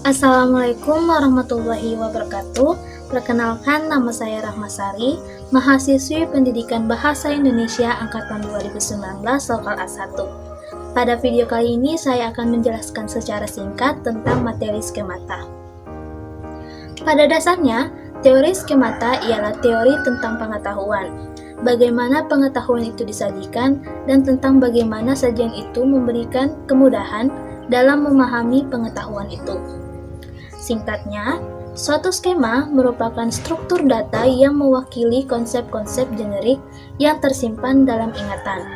Assalamualaikum warahmatullahi wabarakatuh. Perkenalkan, nama saya Rahmasari, mahasiswi Pendidikan Bahasa Indonesia Angkatan 2019 Lokal A1. Pada video kali ini saya akan menjelaskan secara singkat tentang materi skemata. Pada dasarnya, teori skemata ialah teori tentang pengetahuan, bagaimana pengetahuan itu disajikan, dan tentang bagaimana sajian itu memberikan kemudahan dalam memahami pengetahuan itu. Singkatnya, suatu skema merupakan struktur data yang mewakili konsep-konsep generik yang tersimpan dalam ingatan.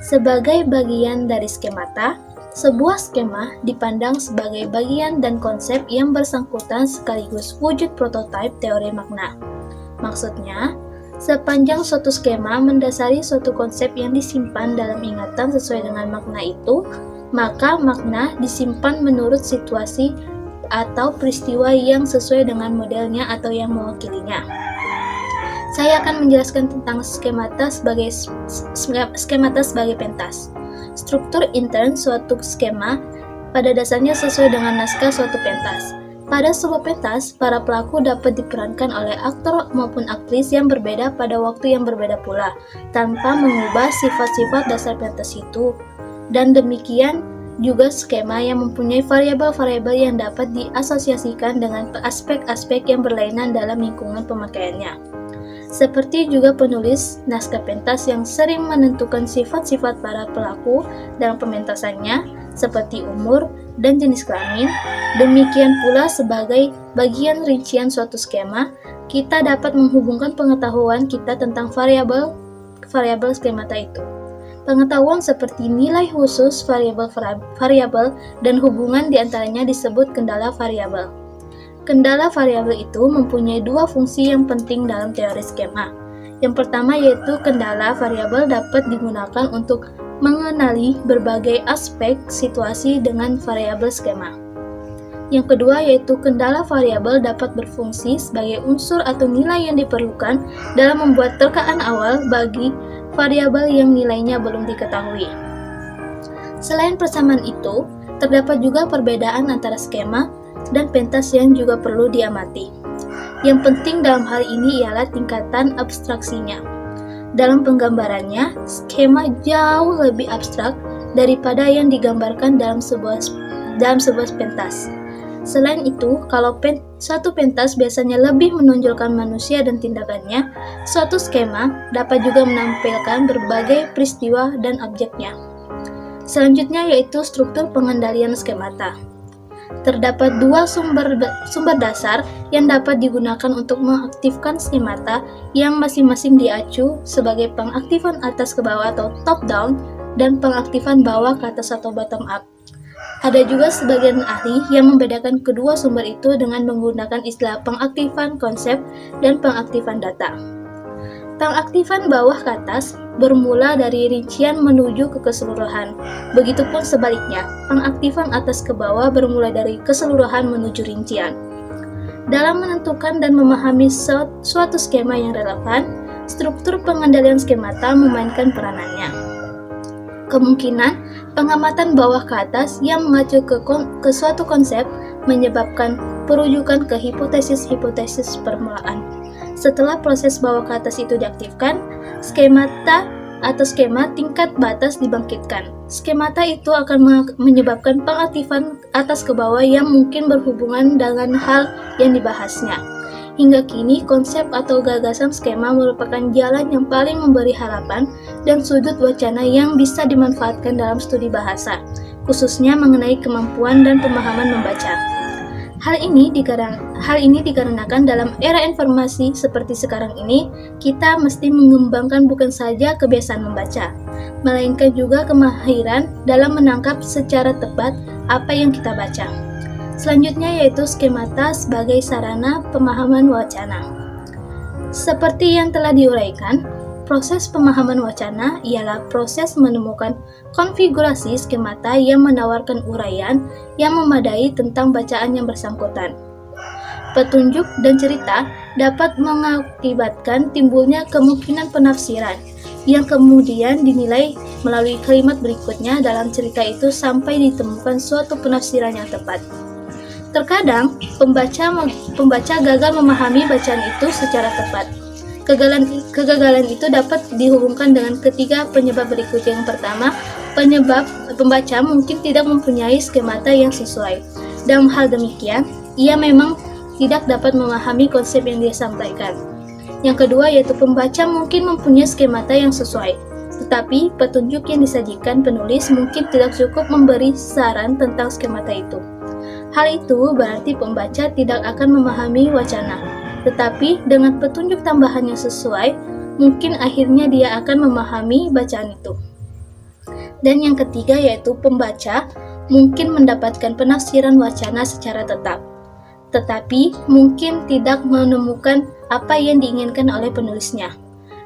Sebagai bagian dari skemata, sebuah skema dipandang sebagai bagian dan konsep yang bersangkutan sekaligus wujud prototipe teori makna. Maksudnya, sepanjang suatu skema mendasari suatu konsep yang disimpan dalam ingatan sesuai dengan makna itu, maka makna disimpan menurut situasi atau peristiwa yang sesuai dengan modelnya atau yang mewakilinya. Saya akan menjelaskan tentang skemata sebagai pentas. Struktur intern suatu skema pada dasarnya sesuai dengan naskah suatu pentas. Pada sebuah pentas, para pelaku dapat diperankan oleh aktor maupun aktris yang berbeda pada waktu yang berbeda pula, tanpa mengubah sifat-sifat dasar pentas itu. Dan demikian juga skema yang mempunyai variabel-variabel yang dapat diasosiasikan dengan aspek-aspek yang berlainan dalam lingkungan pemakaiannya. Seperti juga penulis naskah pentas yang sering menentukan sifat-sifat para pelaku dalam pementasannya, seperti umur dan jenis kelamin. Demikian pula sebagai bagian rincian suatu skema, kita dapat menghubungkan pengetahuan kita tentang variabel skemata itu. Pengetahuan seperti nilai khusus variabel dan hubungan diantaranya disebut kendala variabel. Kendala variabel itu mempunyai dua fungsi yang penting dalam teori skema. Yang pertama yaitu kendala variabel dapat digunakan untuk mengenali berbagai aspek situasi dengan variabel skema. Yang kedua yaitu kendala variabel dapat berfungsi sebagai unsur atau nilai yang diperlukan dalam membuat terkaan awal bagi variabel yang nilainya belum diketahui. Selain persamaan itu, terdapat juga perbedaan antara skema dan pentas yang juga perlu diamati. Yang penting dalam hal ini ialah tingkatan abstraksinya. Dalam penggambarannya, skema jauh lebih abstrak daripada yang digambarkan dalam sebuah pentas. Selain itu, kalau suatu pentas biasanya lebih menonjolkan manusia dan tindakannya, suatu skema dapat juga menampilkan berbagai peristiwa dan objeknya. Selanjutnya yaitu struktur pengendalian skemata. Terdapat dua sumber dasar yang dapat digunakan untuk mengaktifkan skemata yang masing-masing diacu sebagai pengaktifan atas ke bawah atau top down dan pengaktifan bawah ke atas atau bottom up. Ada juga sebagian ahli yang membedakan kedua sumber itu dengan menggunakan istilah pengaktifan konsep dan pengaktifan data. Pengaktifan bawah ke atas bermula dari rincian menuju ke keseluruhan. Begitupun sebaliknya, pengaktifan atas ke bawah bermula dari keseluruhan menuju rincian. Dalam menentukan dan memahami suatu skema yang relevan, struktur pengendalian skemata memainkan peranannya. Kemungkinan pengamatan bawah ke atas yang mengacu ke suatu konsep menyebabkan perujukan ke hipotesis-hipotesis permulaan. Setelah proses bawah ke atas itu diaktifkan, skemata atau skema tingkat batas dibangkitkan. Skemata itu akan menyebabkan pengaktifan atas ke bawah yang mungkin berhubungan dengan hal yang dibahasnya. Hingga kini, konsep atau gagasan skema merupakan jalan yang paling memberi harapan dan sudut wacana yang bisa dimanfaatkan dalam studi bahasa, khususnya mengenai kemampuan dan pemahaman membaca. Hal ini dikarenakan dalam era informasi seperti sekarang ini, kita mesti mengembangkan bukan saja kebiasaan membaca, melainkan juga kemahiran dalam menangkap secara tepat apa yang kita baca. Selanjutnya yaitu skemata sebagai sarana pemahaman wacana. Seperti yang telah diuraikan, proses pemahaman wacana ialah proses menemukan konfigurasi skemata yang menawarkan uraian yang memadai tentang bacaan yang bersangkutan. Petunjuk dan cerita dapat mengakibatkan timbulnya kemungkinan penafsiran yang kemudian dinilai melalui kalimat berikutnya dalam cerita itu sampai ditemukan suatu penafsiran yang tepat. Terkadang, pembaca gagal memahami bacaan itu secara tepat. Kegagalan itu dapat dihubungkan dengan ketiga penyebab berikut. Yang pertama, pembaca mungkin tidak mempunyai skemata yang sesuai. Dalam hal demikian, ia memang tidak dapat memahami konsep yang dia sampaikan. Yang kedua yaitu pembaca mungkin mempunyai skemata yang sesuai, tetapi petunjuk yang disajikan penulis mungkin tidak cukup memberi saran tentang skemata itu. Hal itu berarti pembaca tidak akan memahami wacana, tetapi dengan petunjuk tambahan yang sesuai, mungkin akhirnya dia akan memahami bacaan itu. Dan yang ketiga yaitu pembaca mungkin mendapatkan penafsiran wacana secara tetap, tetapi mungkin tidak menemukan apa yang diinginkan oleh penulisnya.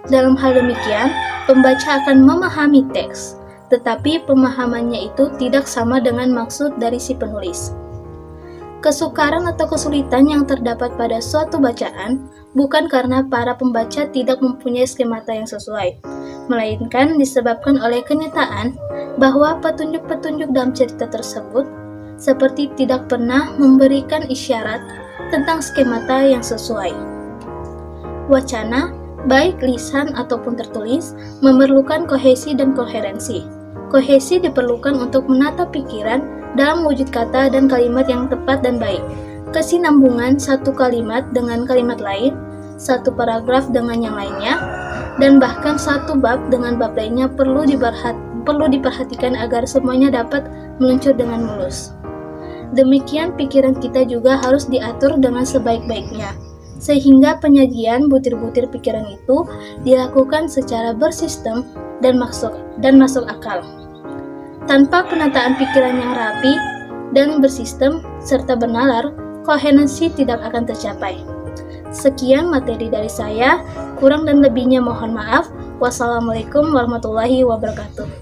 Dalam hal demikian, pembaca akan memahami teks, tetapi pemahamannya itu tidak sama dengan maksud dari si penulis. Kesukaran atau kesulitan yang terdapat pada suatu bacaan bukan karena para pembaca tidak mempunyai skemata yang sesuai, melainkan disebabkan oleh kenyataan bahwa petunjuk-petunjuk dalam cerita tersebut seperti tidak pernah memberikan isyarat tentang skemata yang sesuai. Wacana, baik lisan ataupun tertulis, memerlukan kohesi dan koherensi. Kohesi diperlukan untuk menata pikiran dalam wujud kata dan kalimat yang tepat dan baik. Kesinambungan satu kalimat dengan kalimat lain, satu paragraf dengan yang lainnya, dan bahkan satu bab dengan bab lainnya perlu diperhatikan agar semuanya dapat meluncur dengan mulus. Demikian pikiran kita juga harus diatur dengan sebaik-baiknya, sehingga penyajian butir-butir pikiran itu dilakukan secara bersistem dan masuk akal. Tanpa penataan pikiran yang rapi dan bersistem serta bernalar, koherensi tidak akan tercapai. Sekian materi dari saya, kurang dan lebihnya mohon maaf. Wassalamualaikum warahmatullahi wabarakatuh.